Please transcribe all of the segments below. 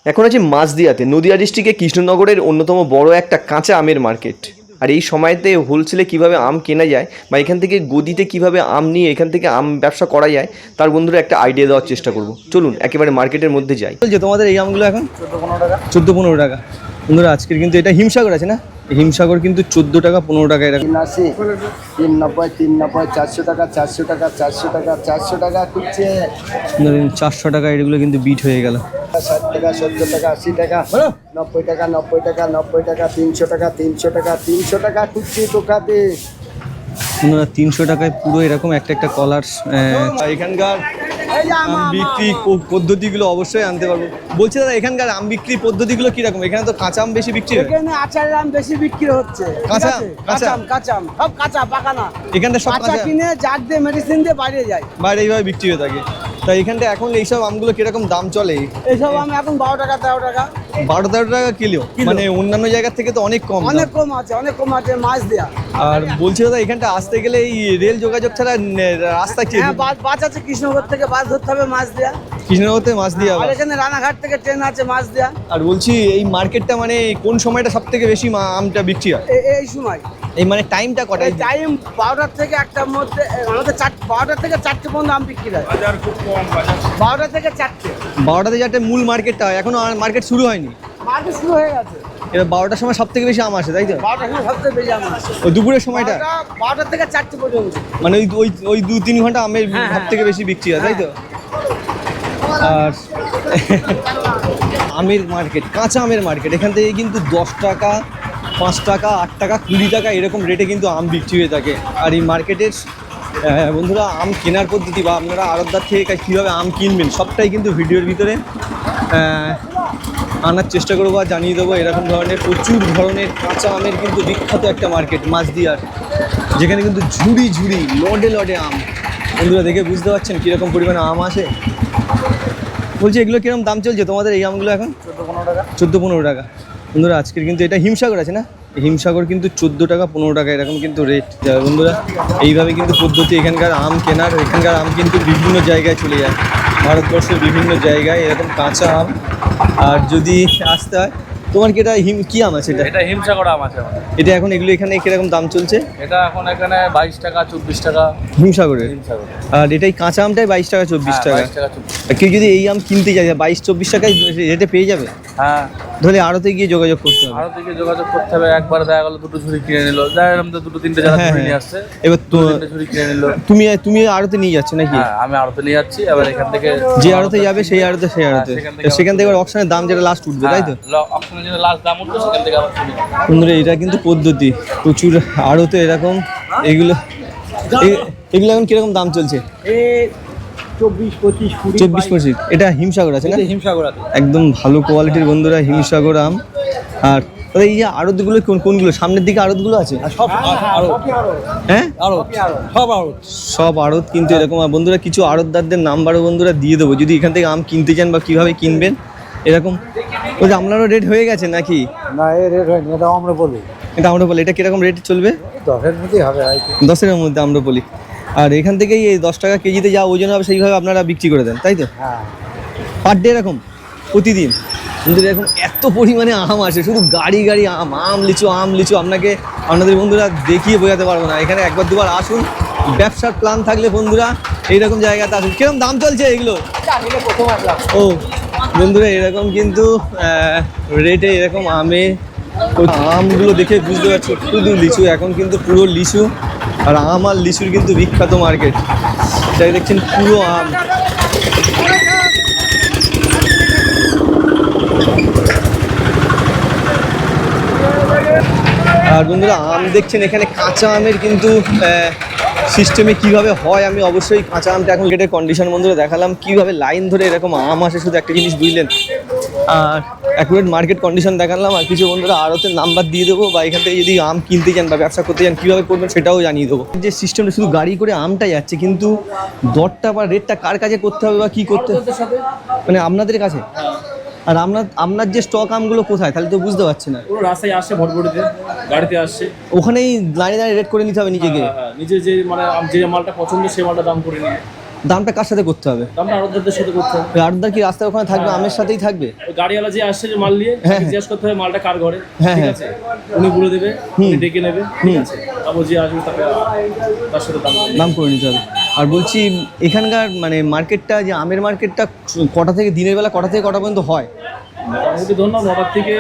এখন আছে মাঝদিয়াতে, নদিয়া ডিস্ট্রিক্টে কৃষ্ণনগরের অন্যতম বড় একটা কাঁচা আমের মার্কেট। আর এই সময়তে হোলসেলে কিভাবে আম কেনা যায় বা এখান থেকে গদিতে কিভাবে আম নিয়ে এখান থেকে আম ব্যবসা করা যায় তার বন্ধুরা একটা আইডিয়া দেওয়ার চেষ্টা করব। চলুন একেবারে মার্কেটের মধ্যে যাই। বলছে তোমাদের এই আমগুলো এখন 14-15 টাকা। 14-15 টাকা। বন্ধুরা আজকের কিন্তু এটা হিমসাগর আছে না, হিমসাগর কিন্তু 14 টাকা 15 টাকা এরকম। 380, 390, 390, 400 টাকা, 400 টাকা, 400 টাকা, 400 টাকা খুঁজছে। 400 টাকা এগুলো কিন্তু বিট হয়ে গেল। 60 টাকা, 70 টাকা, 80 টাকা, 90 টাকা, 90 টাকা, 90 টাকা, 300 টাকা, 300 টাকা, 300 টাকা খুঁজছি দোকানে। 300 টাকায় পুরো এরকম একটা একটা কলার। এখানকার আম বিক্রি পদ্ধতিগুলো অবশ্যই আনতে পারবো। বলছি দাদা এখানকার আম বিক্রি পদ্ধতিগুলো কিরকম? এখানে তো কাঁচা আম বেশি বিক্রি হয়। এখানে আচারের আম বেশি বিক্রি হচ্ছে। কাঁচা কাঁচা কাঁচা আম সব কাঁচা, পাকা না। এখানটা সব কাঁচা কাঁচা কিনে জাগ দিয়ে মেডিসিন দিয়ে বাইরে যায়, বাইরে এইভাবে বিক্রি হয়ে থাকে। তাই এখানটা এখন এইসব আমগুলো কিরকম দাম চলে? এইসব আম এখন 12 টাকা 13 টাকা 12-13 টাকা কিলো, মানে অন্যান্য জায়গা থেকে তো অনেক কম দাম। অনেক কম আছে, অনেক কম আছে মাছ দেয়া। আর বলছি দাদা এখানটা আসতে গেলে এই রেল যোগাযোগ ছাড়া রাস্তা কি? হ্যাঁ, বাস আছে, কৃষ্ণনগর থেকে বাস ধরতে হবে মাছ দেয়া। কৃষ্ণনগরতে মাছ দিয়ে আর আবার। এখানে রানাঘাট থেকে ট্রেন আছে মাছ দেয়া। আর বলছি এই মার্কেটটা মানে কোন সময়টা সব থেকে বেশি আমটা বিক্রি হয়? এই সময় এই মানে টাইমটা কটায়? টাইম 12টা থেকে 1টার মধ্যে, আমাদের 12টা থেকে 4টে পর্যন্ত আম বিক্রি হয়। বাজার খুব কম, 12টা থেকে 4টে। 12টাতে যাতে মূল মার্কেটটা হয়, এখনো মার্কেট শুরু হয়নি। মার্কেট শুরু হয়ে গেছে। এবার 12টার সময় সব থেকে বেশি আম আসে, তাই তো? 12টার সময় সবচেয়ে বেশি আম আছে। ওই দুপুরের সময়টা 12টা থেকে 4টে পর্যন্ত। মানে ওই 2-3 ঘন্টা আমের হ্যাঁ, সব থেকে বেশি বিক্রি হয়, তাই তো? আর আমের মার্কেট, কাঁচা আমের মার্কেট, এখান থেকে কিন্তু 10 টাকা 5 টাকা 8 টাকা 20 টাকা এরকম রেটে কিন্তু আম বিক্রি হয়ে থাকে। আর এই মার্কেটের বন্ধুরা আম কেনার পদ্ধতি বা আপনারা আড়তদার থেকে কীভাবে আম কিনবেন সবটাই কিন্তু ভিডিওর ভিতরে আনার চেষ্টা করবো আর জানিয়ে দেবো। এরকম ধরনের প্রচুর ধরনের কাঁচা আমের কিন্তু বিখ্যাত একটা মার্কেট মাঝদিয়ার, যেখানে কিন্তু ঝুড়ি ঝুড়ি লডে লডে আম। বন্ধুরা দেখে বুঝতে পারছেন কীরকম পরিমাণে আম আসে। বলছি এগুলো কিরকম দাম চলছে তোমাদের এই আমগুলো এখন? 14-15 টাকা। 14-15 টাকা। বন্ধুরা আজকের কিন্তু এটা হিমসাগর আছে না, হিমসাগর কিন্তু 14 টাকা 15 টাকা এরকম কিন্তু রেট। বন্ধুরা এইভাবে কিন্তু পদ্ধতি এখানকার আম কেনার। এখানকার আম কিন্তু বিভিন্ন জায়গায় চলে যায়, ভারতবর্ষের বিভিন্ন জায়গায় এরকম কাঁচা আম। আর যদি আসতে হয়, তোমার কি এটা কি আম আছে? এটা হিমসাগর আম আছে আমাদের। এটা এখন এগুলো এখানে কিরকম দাম চলছে? এটা এখন এখানে 22 টাকা 24 টাকা হিমসাগরের। হিমসাগর। আর এটাই কাঁচা আমটাই 22 টাকা 24 টাকা। 22 টাকা 24। আর কেউ যদি এই আম কিনতে যায় 22-24 টাকায় রেটে পেয়ে যাবে? হ্যাঁ, ধরে আড়তে গিয়ে যোগাযোগ করতে হবে। আরো থেকে যোগাযোগ করতে হবে। একবার দেখা গেল দুটো ঝুড়ি কিনে নিল, দেখা গেল 2-3টে যারা হ্যাঁ, ঝুড়ি হ্যাঁ। নিয়ে আসছে, এবার তো 2-3টে ঝুড়ি কিনে নিল। তুমি আড়তে নিয়ে যাচ্ছ নাকি? হ্যাঁ, আমি আড়তে নিয়ে যাচ্ছি। এবার এখান থেকে যে আড়তে যাবে সেই আড়তে সেখান থেকে অপশনের দাম যেটা লাস্ট উঠবে, তাই তো? অপশনের জন্য লাস্ট দাম উঠলো, সেখান থেকে আবার কিনে নিল। বন্ধুরা এটা কিন্তু পদ্ধতি, প্রচুর আড়তে এরকম এগুলো এখন কিরকম দাম চলছে? 24, 25, 20, 24-25। এটা হিমসাগর আছে না? হিমসাগর আছে। একদম ভালো কোয়ালিটির বন্ধুরা হিমসাগর আম। আর দাদা এই যে আড়তগুলো কোনগুলো? সামনের দিকে আড়তগুলো আছে? সব হ্যাঁ, সব আড়ত। সব আড়ত কিন্তু এরকম। আর বন্ধুরা কিছু আড়তদারদের নাম্বারও বন্ধুরা দিয়ে দেবো, যদি এখান থেকে আম কিনতে চান বা কীভাবে কিনবেন এরকম। ওই যে আমলারও রেট হয়ে গেছে নাকি? না, এই রেট হয়নি, এটা আমরা বলি। এটা আমরা বলি, এটা কিরকম রেট চলবে? 10-এর মধ্যেই হবে হয়তো। 10-এর মধ্যে আমরা বলি। আর এখান থেকেই এই 10 টাকা কেজিতে যা ওজন হবে সেইভাবে আপনারা বিক্রি করে দেন, তাই তো? হ্যাঁ, পার ডে এরকম প্রতিদিন? কিন্তু এরকম এত পরিমাণে আম আসে, শুধু গাড়ি গাড়ি আম লিচু। আপনাদের বন্ধুরা দেখিয়ে বোঝাতে পারবো না। এখানে একবার দুবার আসুন, ব্যবসার প্ল্যান থাকলে বন্ধুরা এইরকম জায়গাতে আসুন। কিরকম দাম চলছে এগুলো? ও বন্ধুরা এরকম কিন্তু রেটে এরকম আমগুলো দেখে বুঝতে পারছি শুধু লিচু, এখন কিন্তু পুরো লিচু। আর আম আর লিচুর কিন্তু বিখ্যাত মার্কেট, যাই দেখছেন পুরো আম। আর বন্ধুরা আম দেখছেন এখানে কাঁচা আমের কিন্তু সিস্টেমে কিভাবে হয়, আমি অবশ্যই কাঁচা আমটা এখন গেটের কন্ডিশন বন্ধুরা দেখালাম, কিভাবে লাইন ধরে এরকম আম আসে। শুধু একটা জিনিস বুঝলেন। আর অ্যাকুরেট মার্কেট কন্ডিশন দেখালাম। আর কিছু বন্ধুরা আড়তের নাম্বার দিয়ে দেবো, বা এখান থেকে যদি আম কিনতে চান বা ব্যবসা করতে চান কীভাবে করবেন সেটাও জানিয়ে দেবো। যে সিস্টেমটা শুধু গাড়ি করে আমটা যাচ্ছে, কিন্তু দরটা বা রেটটা কার কাছে করতে হবে বা কী করতে হবে, মানে আপনাদের কাছে। আর আপনার যে স্টক আমগুলো কোথায়, তাহলে তো বুঝতে পারছি না। পুরো রাস্তায় আসছে, ভটভটিতে গাড়িতে আসছে, ওখানেই দাঁড়িয়ে রেট করে নিতে হবে নিজেকে। নিজে যে মানে যে মালটা পছন্দ সেই মালটা দাম করে নিয়ে। দামটা কার সাথে করতে হবে? দামটা আড়তদারদের সাথে করতে হবে। আড়তদার কি রাস্তায় ওখানে থাকবে, আমের সাথেই থাকবে? ওই গাড়িওয়ালা যে আসছে যে মাল নিয়ে হ্যাঁ, তাকে জিজ্ঞেস করতে হবে মালটা কার ঘরে, হ্যাঁ, ঠিক হ্যাঁ। আছে, উনি বলে দেবে, উনি ডেকে নেবে, ঠিক আছে, তারপর যে আসবে তাকে তার সাথে দাম বলবে। দাম করে নিতে হবে। আর বলছি এখানকার মানে মার্কেটটা, যে আমের মার্কেটটা কটা থেকে, দিনের বেলা কটা থেকে কটা পর্যন্ত হয়? মোটামুটি ধরুন 9টার থেকে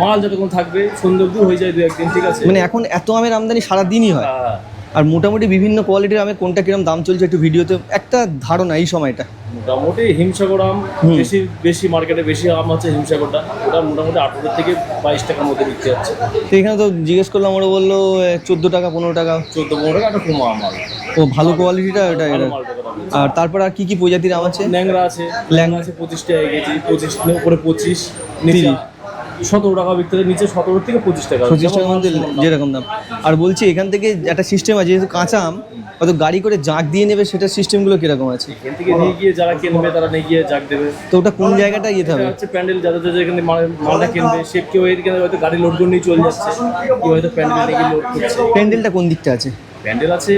মাল যতক্ষণ থাকবে সন্ধ্যে অবধি হয়ে যায় 2-1 দিন, ঠিক আছে। মানে এখন এত আমের আমদানি সারাদিনই হয়। হ্যাঁ, আর মোটামুটি বিভিন্ন কোয়ালিটির আমের কোনটা কিরকম দাম চলছে একটু ভিডিওতে একটা ধারণা এই সময়টা। মোটামুটি হিমসাগর আম বেশি মার্কেটে বেশি আম আছে হিমসাগরটা, ওটা মোটামুটি 18 থেকে 22 টাকার মধ্যে বিক্রি হচ্ছে। তো এখানে তো জিজ্ঞেস করলাম, ওরা বললো 14 টাকা 15 টাকা। 14-15 টাকা একটা কম আম আছে। ও ভালো কোয়ালিটিটা এটা ভালো এটা। মালটা করা হয়েছে। আর তারপর আর কি কি প্রজাতির আম আছে? ল্যাংড়া আছে, ল্যাংড়া আছে 25 টাকা কেজি, 25 উপরে 25, নিচে 17 টাকা বিক্রি হয়, নিচে 17 থেকে 25 টাকা। 25 টাকার মধ্যে যেরকম দাম। আর বলছি এখান থেকে একটা সিস্টেম আছে, যেহেতু কাঁচা আম হয়তো গাড়ি করে জাগ দিয়ে নেবে, সেটার সিস্টেমগুলো কিরকম আছে? এখান থেকে নিয়ে গিয়ে যারা কিনবে তারা নিয়ে গিয়ে জাগ দেবে। তো ওটা কোন জায়গাটা যেতে হবে? এটা হচ্ছে প্যান্ডেল, যাদের যেখানে মালটা কিনবে সে কেউ এখানে হয়তো গাড়ি লোড করে নিয়ে চলে যাচ্ছে, কেউ হয়তো প্যান্ডেল নিয়ে গিয়ে লোড করছে। প্যান্ডেলটা কোন দিকটা আছে? প্যান্ডেল আছে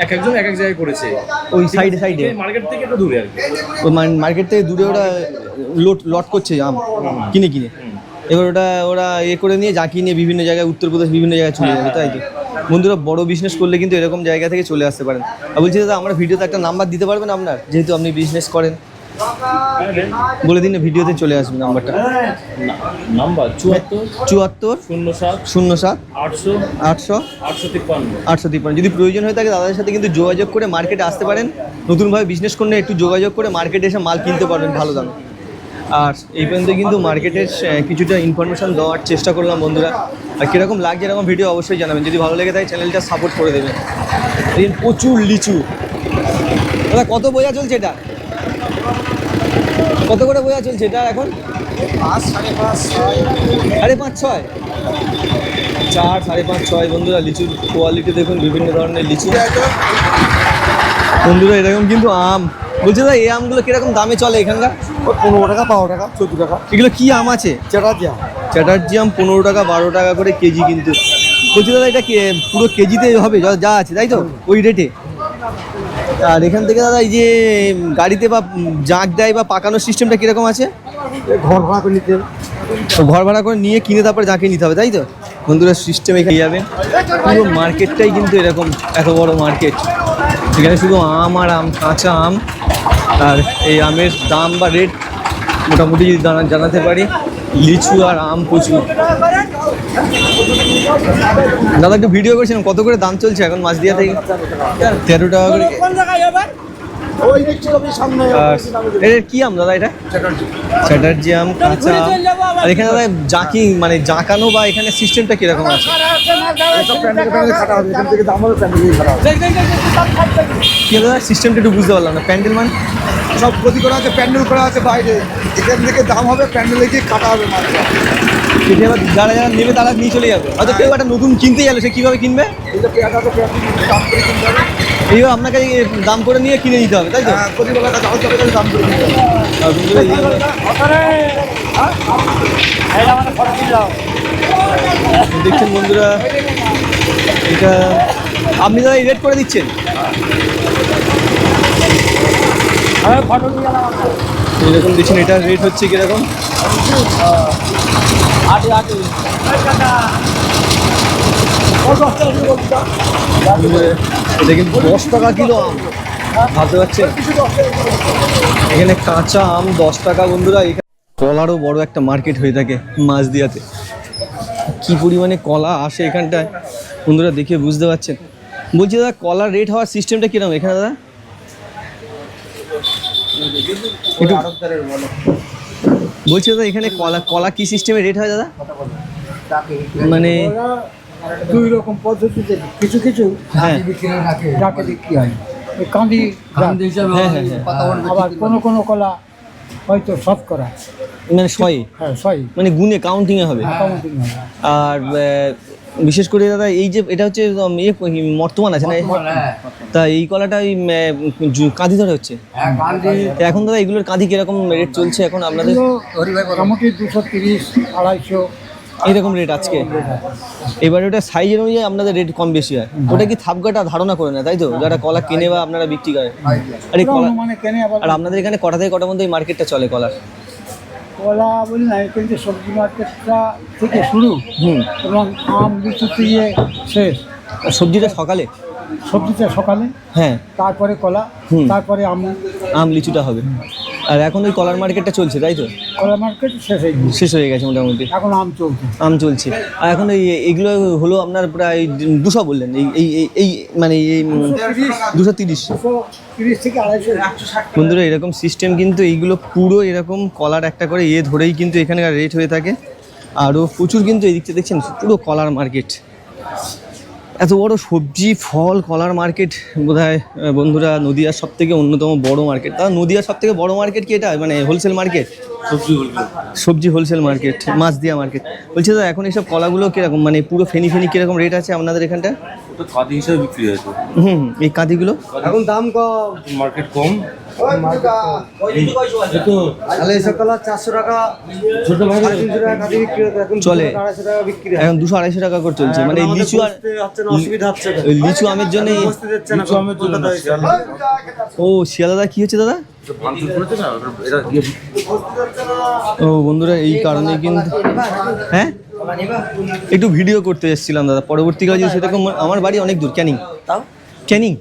একজন এক জায়গায় করেছে, ওই সাইডে সাইডে মার্কেট থেকে একটু দূরে আর কি। ওই মার্কেট থেকে দূরে ওরা লট করছে আম কিনে কিনে, এবার ওরা করে নিয়ে জাকিয়ে নিয়ে বিভিন্ন জায়গায়, উত্তরপ্রদেশ বিভিন্ন জায়গায় চলে যাবে, তাই তো? বন্ধুরা বড় বিজনেস করলে কিন্তু এরকম জায়গা থেকে চলে আসতে পারেন। আর বলছি দাদা, আমরা ভিডিওতে একটা নাম্বার দিতে পারবেন আপনার, যেহেতু আপনি বিজনেস করেন? বলে দিন, ভিডিওতে চলে আসবে নাম্বারটা। নাম্বার 74 74 07 07 800 800 853। 853। যদি প্রয়োজন হয়ে থাকে দাদার সাথে কিন্তু যোগাযোগ করে মার্কেটে আসতে পারেন। নতুনভাবে বিজনেস করলে একটু যোগাযোগ করে মার্কেটে এসে মাল কিনতে পারবেন ভালো দামে। আর এই পর্যন্ত কিন্তু মার্কেটের কিছুটা ইনফরমেশান দেওয়ার চেষ্টা করলাম বন্ধুরা। আর কীরকম লাগছে এরকম ভিডিও অবশ্যই জানাবেন, যদি ভালো লেগে থাকে চ্যানেলটা সাপোর্ট করে দেবেন। এই প্রচুর লিচু, দাদা কত বোঝা চলছে এটা? কত করে বোঝা চলছে এটা এখন? 5, 5.5, 6। 5.5 6, 4, 5.5 6। বন্ধুরা লিচুর কোয়ালিটি দেখুন, বিভিন্ন ধরনের লিচু বন্ধুরা। এরকম কিন্তু আম, বলছি দাদা এই আমগুলো কিরকম দামে চলে এখানকার? 15 টাকা, 12 টাকা, 14 টাকা। এগুলো কি আম আছে? চ্যাটার্জি আম। চ্যাটার্জি আম 15 টাকা 12 টাকা করে কেজি কিন্তু। বলছি দাদা এটা পুরো কেজিতে হবে যা আছে, তাই তো? ওই রেটে? আর এখান থেকে দাদা এই যে গাড়িতে বা জাগ দেয় বা পাকানোর সিস্টেমটা কীরকম আছে? ঘর ভাড়া করে নিতে। তো ঘর ভাড়া করে নিয়ে কিনে তারপরে যাকে নিতে হবে, তাই তো? বন্ধুরা সিস্টেম এখানে যাবেন, পুরো মার্কেটটাই কিন্তু এরকম, এত বড় মার্কেট। এখানে শুধু আম আর আম, কাঁচা আম। আর এই আমের দাম বা রেট মোটামুটি যদি জানাতে পারি, লিচু আর আম প্রচুর। দাদা একটু ভিডিও করছিলাম, কত করে দাম চলছে এখন মাছদিয়া থেকে? 13 টাকা করে। ওই দেখছি আপনি সামনে। আর এটা কি আম দাদা? এটা চ্যাটার্জি আম, কাঁচা আম। আর এখানে দাদা জাকি মানে জাকানো বা এখানে সিস্টেমটা কিরকম আছে? এসব প্যান্ডেল কাটা হবে, এখান থেকে দাম হবে, প্যান্ডেল কাটা হবে। কি দাদা সিস্টেমটা একটু বুঝতে পারলাম না। প্যান্ডেল মানে সব ক্ষতি করা আছে, প্যান্ডেল করা আছে বাইরে, এখান থেকে দাম হবে, প্যান্ডেলে গিয়ে কাটা হবে মাছটা। সেটা এবার যারা নেবে তারা নিয়ে চলে যাবে। হয়তো কেউ একটা নতুন কিনতে গেলে সে কীভাবে কিনবে? এই যে পেঁয়াজ আছে, পেঁয়াজ দাম করে কিনতে হবে। এইবার আপনাকে দাম করে নিয়ে কিনে নিতে হবে, তাই তো? হ্যাঁ, প্রতিবেলা দাম করে দাম করে কিনতে হবে। আর বন্ধুরা দেখছেন বন্ধুরা, এটা আপনি দাদা রেট করে দিচ্ছেন? এরকম দিচ্ছেন, এটার রেট হচ্ছে কিরকম? এটা কিন্তু 10 টাকা কিলো আম, ভাবতে পারছেন? এখানে কাঁচা আম 10 টাকা বন্ধুরা। এখানে কলারও বড় একটা মার্কেট হয়ে থাকে মাছদিয়াতে। কি পরিমাণে কলা আসে এখানটায় বন্ধুরা, দেখে বুঝতে পারছেন। বলছি দাদা কলার রেট হওয়ার সিস্টেমটা কিরকম এখানে দাদা? একটু বলছি দাদা এখানে কলা কি সিস্টেমে রেট হয় দাদা? মানে দুই রকম পদ্ধতিতে, কিছু কিছু হ্যাঁ ডাকে বিক্রি হয়। ওই কাঁদি হিসাবে, হ্যাঁ হ্যাঁ হ্যাঁ। আবার কোনো কলা হয়তো শতকরা, মানে 100 হ্যাঁ 100 মানে গুনে কাউন্টিংয়ে হবে। কাউন্টিং হয়। আর বিশেষ করে দাদা এই যে এটা হচ্ছে বর্তমান আছে না, তা এই কলাটা ওই কাঁদি ধরে হচ্ছে। তা এখন দাদা এগুলোর কাঁদি কিরকম রেট চলছে এখন আপনাদের? মোটামুটি 230, 250, এরকম রেট আজকে। এবারে ওটা সাইজের অনুযায়ী আপনাদের রেট কম বেশি হয়। ওটা কি থাপকাটা ধারণা করে না, তাই তো? যারা কলা কিনে বা আপনারা বিক্রি করেন। আর এই কলা আর আপনাদের এখানে কটা থেকে কটার মধ্যে এই মার্কেটটা চলে কলার? কলা বলি না, কিন্তু সবজি মার্কেটটা থেকে শুরু এবং আম লিচু দিয়ে শেষ। আর সবজিটা সকালে? সবজিটা সকালে, হ্যাঁ, তারপরে কলা, তারপরে আম লিচুটা হবে। আর এখন ওই কলার মার্কেটটা চলছে, তাই তো? কলা মার্কেট শেষ হয়ে গেছে, শেষ হয়ে গেছে মোটামুটি, এখন আম চলছে। আম চলছে। আর এখন এইগুলো হলো আপনার প্রায় 200 বললেন, এই মানে এই 230 30 থেকে 250। বন্ধুরা এরকম সিস্টেম কিন্তু এইগুলো পুরো এরকম কলার একটা করে ধরেই কিন্তু এখানকার রেট হয়ে থাকে। আরও প্রচুর কিন্তু এই দিকটা দেখছেন পুরো কলার মার্কেট। এত বড় সবজি ফল কলার মার্কেট বোধহয় বন্ধুরা নদিয়ার সব থেকে অন্যতম বড় মার্কেট। তা নদিয়ার সব থেকে বড় মার্কেট কি এটা, মানে হোলসেল মার্কেট? সবজি হোলসেল মার্কেট, মাছ দিয়া মার্কেট। বলছি দাদা এখন এইসব কলাগুলো কীরকম, মানে পুরো ফেনি কিরকম রেট আছে আপনাদের এখানটা? কাঁদি হিসাবে বিক্রি হয়েছে এই কাঁদিগুলো এখন দাম কম, মার্কেট কম। তাহলে এসব কলা 400 টাকা, ছোট ভাই 300 টাকা কাঁদি বিক্রি হতো, এখন চলে 200 টাকা বিক্রি হয়। এখন 200-250 টাকা করে চলছে। মানে এই লিচু আর হচ্ছে না, অসুবিধা হচ্ছে না। ওই লিচু আমের জন্য বসতে দিচ্ছে না, কলকাতা হয়েছে। ও শিয়ালদা কি হচ্ছে দাদা? ভাঙচুর করেছে না এটা ও বন্ধুরা এই কারণে কিন্তু, হ্যাঁ একটু ভিডিও করতে এসেছিলাম দাদা, পরবর্তীকালে যদি সেরকম। আমার বাড়ি অনেক দূর, ক্যানিং।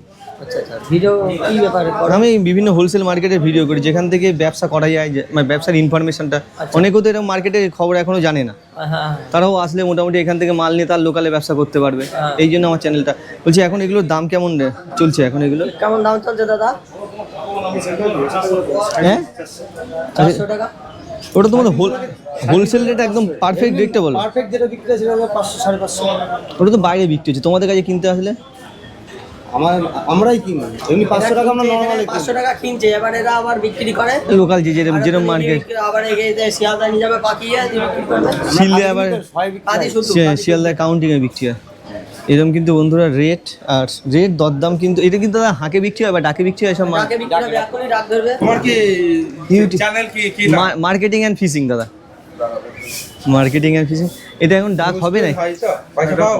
আমি বিভিন্ন হোলসেল মার্কেটের ভিডিও করি, যেখান থেকে ব্যবসা করা যায়, মানে ব্যবসার ইনফরমেশনটা। অনেকেও তো এরকম মার্কেটের খবর এখনো জানে না, তারাও আসলে মোটামুটি এখান থেকে মাল নিয়ে তার লোকালে ব্যবসা করতে পারবে। এই জন্য আমার চ্যানেলটা। বলছি এখন এগুলোর দাম কেমন চলছে? এখন এগুলো কেমন দাম চলছে দাদা? হ্যাঁ, ওটা তোমাদের হোলসেল রেট একদম পারফেক্ট রেটটা বলো। পারফেক্ট যেটা বিক্রি হয়েছিল 500 550। ওটা তো বাইরে বিক্রি হচ্ছে, তোমাদের কাছে কিনতে আসলে আমরাই কিনি, এমনি 500 টাকা আমরা নরমালি 500 টাকা কিনছে, এবার এরা আবার বিক্রি করে লোকাল যেরকম মার্কেট। আবার শিয়ালদা নিয়ে যাবে পাকিয়ে বিক্রি করবে। শিললে আবার কাঁদি শুধু শিয়ালদায় কাউন্টিংয়ে বিক্রি হয়। এরকম কিন্তু বন্ধুরা রেট আর রেট দরদাম কিন্তু। এটা কিন্তু দাদা হাঁকে বিক্রি হয় বা ডাকে বিক্রি হয় সব? ডাকে বিক্রি হবে, এখনই ডাক ধরবে। তোমার কি ইউটিউব চ্যানেল কি মার্কেটিং অ্যান্ড ফিশিং দাদা, মার্কেটিং অ্যান্ড ফিশিং। এটা এখন ডাক হবে না? হয় তো পয়সা পাও?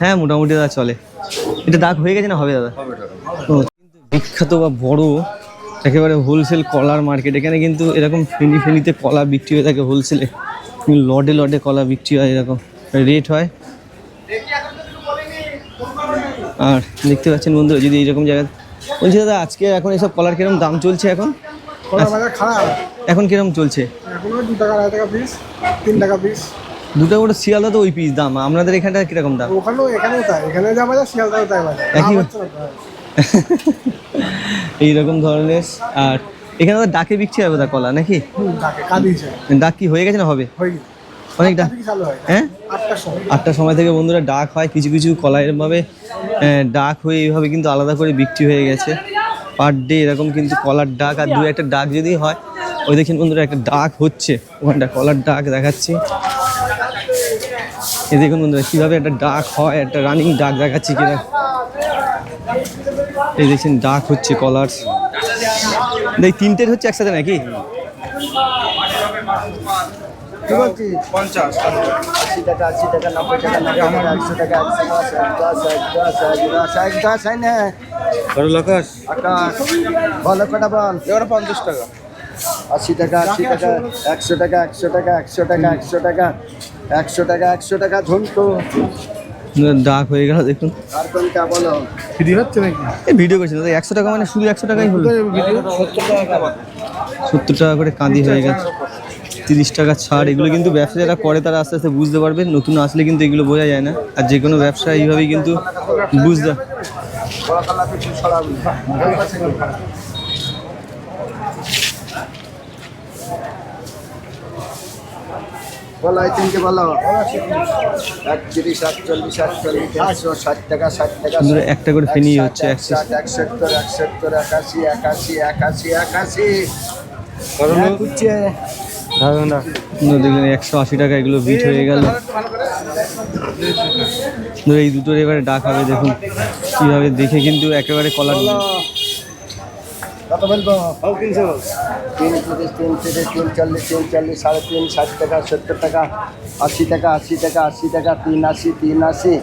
হ্যাঁ মোটামুটি দাদা চলে। এটা ডাক হয়ে গেছে না হবে দাদা? ও বিখ্যাত বা বড় একেবারে হোলসেল কলার মার্কেট। এখানে কিন্তু এরকম ফেনিতে কলা বিক্রি হয়ে থাকে হোলসেলে, লডে কলা বিক্রি হয়, এরকম রেট হয়। আর দেখতে পাচ্ছেন বন্ধুরা যদি এইরকম জায়গা। বলছি দাদা আজকে এখন এইসব কলার কিরকম দাম চলছে এখন? কলার বাজার খারাপ, এখন কিরকম চলছে? এখনো 2 টাকা 2.5 টাকা পিস, 3 টাকা পিস। 2 টাকা করে শিয়ালদা তো ওই পিস দাম, আপনাদের এখানটা কিরকম দাম? ওখানেও এখানেও তাই, এখানে যা বাজার শিয়ালদাও তাই বাজার। একই দাম হচ্ছে না প্রায়। এইরকম ধরনের। আর এখানে তো ডাকে বিক্রি হবে কলা নাকি? ডাকে কাঁদিছে, ডাক কি হয়ে গেছে না হবে? হয়ে গেছে। অনেক ডাক, কি চালু হয়? হ্যাঁ 8টার সময়। 8টার সময় থেকে বন্ধুরা ডাক হয়। কিছু কলা এরমভাবে ডাক হয়ে এইভাবে কিন্তু আলাদা করে বিক্রি হয়ে গেছে পার ডে। এরকম কিন্তু কলার ডাক আর 2-1টা ডাক যদি হয়, ওই দেখেন বন্ধুরা একটা ডাক হচ্ছে ওখানটা, কলার ডাক দেখাচ্ছি। এই দেখুন বন্ধুরা কীভাবে একটা ডাক হয়, একটা রানিং ডাক দেখাচ্ছি কিনা। এই দেখছেন ডাক হচ্ছে কলার। এই 3টের হচ্ছে একসাথে নাকি? কি বলছিস? 50 80 টাকা 90 টাকা 100 টাকা 10 হয় না আকাশ আকাশ। বলো কটা বল। এবার 50 টাকা 80 টাকা 100 টাকা 100 টাকা 100 টাকা 100 টাকা 100 টাকা 100 টাকা ঝুমকো। ডাক হয়ে গেল দেখুন। আর কোনটা বলো? ফ্রি হচ্ছে নাকি? এই ভিডিও করছি দাদা 100 টাকা মানে শুধু 100 টাকাই হলো। ভিডিও 70 টাকা। 70 টাকা করে কাঁদি হয়ে গেছে, 30 টাকা ছাড়। এগুলো কিন্তু ব্যবসা যারা করে তারা আস্তে আস্তে বুঝতে পারবে, নতুন আসলে কিন্তু এগুলো বোঝা যায় না। আর যে কোনো ব্যবসা এইভাবেই কিন্তু বুঝতে। বড় কালা কিছু ছড়াবি। বলো এই তিনটে বলো। 31 48 48 160 টাকা 60 টাকা বন্ধুরা একটা করে ফেনি হচ্ছে 170 170 81 81 81 81 করোনা কুচে দেখলেন 180 টাকা এগুলো বিট হয়ে গেল। এই দুটোর এবারে ডাক হবে দেখুন কীভাবে দেখে কিন্তু একেবারে কলার কত বলবো? তিন 30, 3 30, 3 40, 3 40, 3.5, 60 টাকা, 70 টাকা, 80 টাকা, 80 টাকা, 80 টাকা, 3 80, 3 80,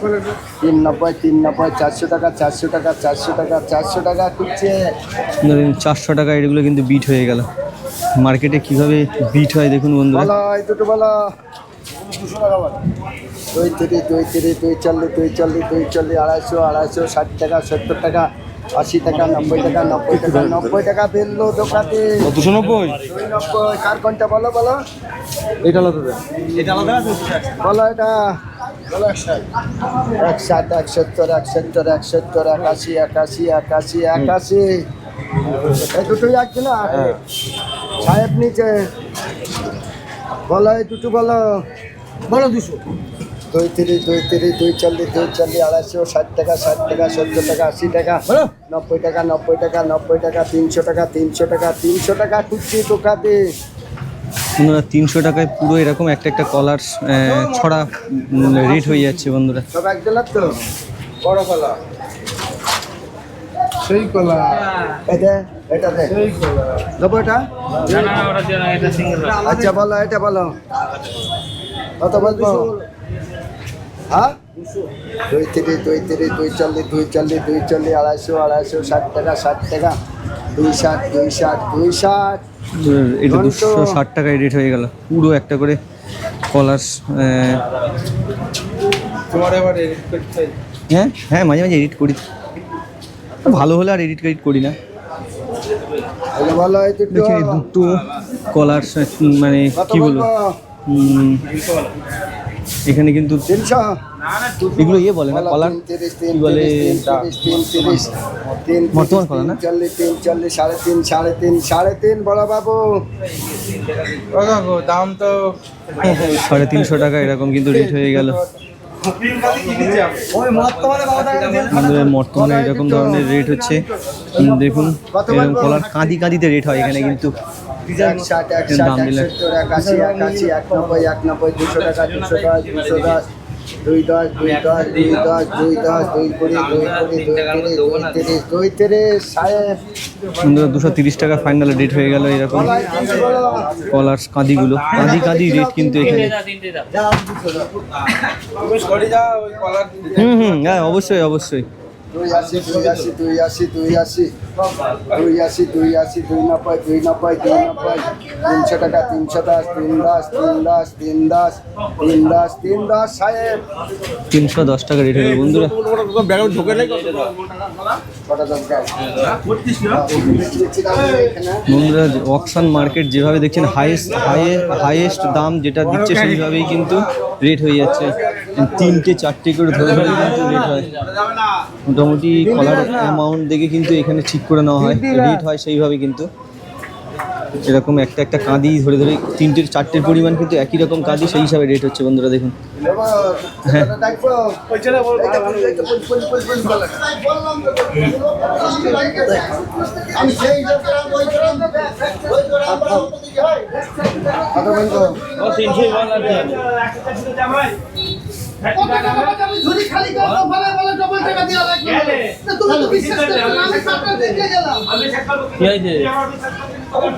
3 90, 3 90, 400 টাকা, 400 টাকা, 400 টাকা, 400 টাকা খুঁজছে। ধরেন 400 টাকা এগুলো কিন্তু বিট হয়ে গেল। মার্কেটে কিভাবে বিট হয় দেখুন বন্ধুরা। বলো এই দুটো বলো। 200 টাকা বলো। 2 30, 2 30, 2 40, 2 40, 2 40, 250, 60 টাকা, 70 টাকা, 80 টাকা, 90 টাকা, 90 টাকা, 90 টাকা বেললো দোকানে। 290 290 কার কোনটা বলো বলো? এটা আলাদা দেন। বলো এটা বলো 160, 170, 170, 81, 81, 81, 81। এই দুটোই আছে না? সাহেব নিচে বলো এই দুটো বলো। বলো 200। 2 30, 2 30, 2 40, 2 40, 250, 60 টাকা, 60 টাকা, 70 টাকা, 80 টাকা, 90 টাকা, 90 টাকা, 90 টাকা, 300 টাকা, 300 টাকা, 300 টাকা খুঁজছি দোকানে। বন্ধুরা 300 টাকায় পুরো এরকম একটা একটা কলার ছড়া রেট হয়ে যাচ্ছে বন্ধুরা। সব এক জেলার তো বড় কলা, সেই কলা এটা এটা দেখ দেবো এটা। আচ্ছা বলো এটা বলো কত বলবো? হ্যাঁ 2 30, 2 30, 2 40, 2 40, 2 40, 250, 60 টাকা, 60 টাকা, 260, 260, 260। এটা 260 টাকায় রেট হয়ে গেল পুরো একটা করে কলার। তোমার এবার এডিট করতে চাই। হ্যাঁ হ্যাঁ মাঝে মাঝে এডিট করি, ভালো হলে আর এডিট করি না। এটা বলো এই দুটো দেখি দুটো কলার মানে কি বলবো, এখানে কিন্তু 300 এগুলো ইয়ে বলে না কলার, 30, কি বলে 330, বর্তমান কলা না? 40, 340, 3.5, 3.5, 3.5 বড় বাবু। ও দেখো দাম তো 350 টাকা এরকম কিন্তু রেট হয়ে গেল। বর্তমানে এরকম ধরনের রেট হচ্ছে। দেখুন এরকম কলার কাঁদি কাঁদিতে রেট হয় এখানে কিন্তু। 160, 160, 170, 81, 81, 91, 91, 200 টাকা, 210, 210, 210, 210, 210, 210, 220, 220, 230, 230, সাহেব 230 টাকা ফাইনাল রেট হয়ে গেল এরকম কলার কাঁদিগুলো। কাঁদি রেট কিন্তু এখানে। হ্যাঁ অবশ্যই অবশ্যই। 280, 280, 280, 280, 280, 280, 290, 290, 290, 300 টাকা, 310, 310, 310, 310, 310, 310, সাহেব 310 টাকা রেট হয়ে গেল বন্ধুরা। ব্যাগে ঢোকে নাই কত? কটা দরকার? বন্ধুরা অকশন মার্কেট যেভাবে দেখছেন হাইয়েস্ট দাম যেটা দিচ্ছে সেইভাবেই কিন্তু রেট হয়ে যাচ্ছে। 3টে 4টে করে ধরে ধরে কিন্তু রেট হয়। মোটামুটি কলার অ্যামাউন্ট দেখে কিন্তু এখানে ঠিক করে নেওয়া হয়, রেট হয় সেইভাবে কিন্তু। এরকম একটা একটা কাঁদি ধরে ধরে 3টে 4টের পরিমাণ কিন্তু একই রকম কাঁদি সেই হিসাবে রেট হচ্ছে বন্ধুরা দেখুন। হ্যাঁ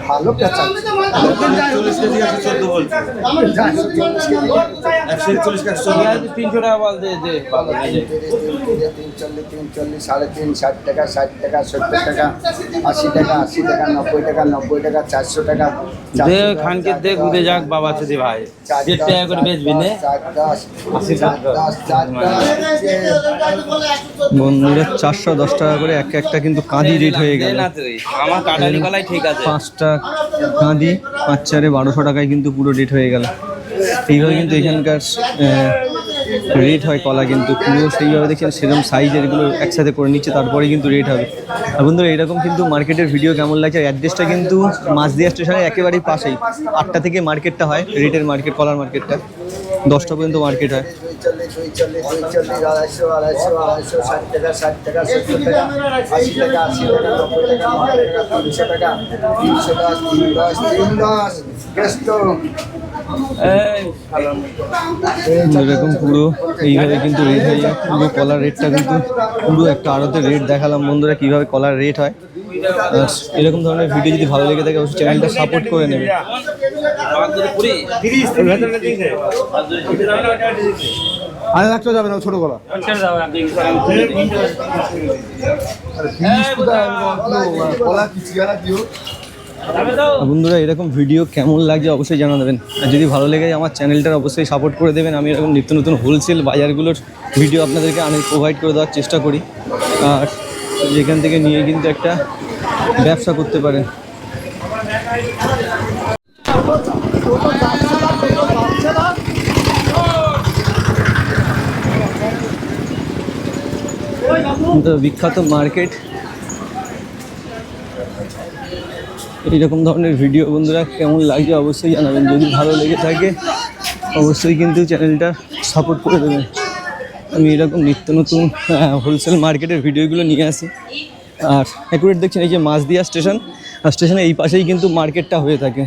ভালো পেঁচা 40 কেজি আছে 14 বলছে। 140 টাকা 300 টাকা বল দে দে। 340, 340, 3.5, 60 টাকা, 60 টাকা, 70 টাকা, 80 টাকা, 80 টাকা, 90 টাকা, 90 টাকা, 400 টাকা, দে খানকে দে ঘুরে যাক বাবা ছেলে ভাই। 1.5 টাকা করে বেচবি নে। 410, বন্ধুরা 410 টাকা করে একটা কিন্তু কাঁদি রেট হয়ে গেল। না তুই আমার কাটালি গলায় ঠিক আছে। 5টা কাঁদি 5 4 1200 টাকায় কিন্তু পুরো রেট হয়ে গেল। এইভাবে কিন্তু এখানকার রেট হয় কলা কিন্তু পুরো সেইভাবে দেখছেন সেরকম সাইজের এগুলো একসাথে করে নিচ্ছে তারপরে কিন্তু রেট হবে। আর বন্ধুরা এরকম কিন্তু মার্কেটের ভিডিও কেমন লাগছে, অ্যাড্রেসটা কিন্তু মাঝদিয়া স্টেশনের একেবারেই পাশেই। 8টা থেকে মার্কেটটা হয়, রেটের মার্কেট কলার মার্কেটটা 10টা পর্যন্ত মার্কেট হয়। 240, 240, 240, 60 টাকা, 70 টাকা, 80 টাকা, 90 টাকা, 300 টাকা, 310, 310, কেষ্ট এরকম পুরো এইভাবে কিন্তু রেট হয়ে যায়। পুরো কলার রেটটা কিন্তু পুরো একটা আড়তের রেট দেখালাম বন্ধুরা কীভাবে কলার রেট হয়। আর এরকম ধরনের ভিডিও যদি ভালো লেগে থাকে অবশ্যই চ্যানেলটা সাপোর্ট করে নেবে। আর একটা যাবে না ছোট গলা কলা কি চিয়ারা দিও। বন্ধুরা এরকম ভিডিও কেমন লাগছে অবশ্যই জানাবেন, আর যদি ভালো লেগে যায় আমার চ্যানেলটার অবশ্যই সাপোর্ট করে দেবেন। আমি এরকম নিত্য নতুন হোলসেল বাজারগুলোর ভিডিও আপনাদেরকে আমি প্রোভাইড করে দেওয়ার চেষ্টা করি, আর যেখান থেকে নিয়ে কিন্তু একটা ব্যবসা করতে পারেন। তো বিখ্যাত মার্কেট, এইরকম ধরনের ভিডিও বন্ধুরা কেমন লাগছে অবশ্যই জানাবেন। যদি ভালো লেগে থাকে অবশ্যই কিন্তু চ্যানেলটা সাপোর্ট করে দেবেন। আমি এরকম নিত্য নতুন হোলসেল মার্কেটের ভিডিওগুলো নিয়ে আসি। আর অ্যাকুরেট দেখছেন এই যে মাছদিয়া স্টেশন, আর স্টেশনের এই পাশেই কিন্তু মার্কেটটা হয়ে থাকে।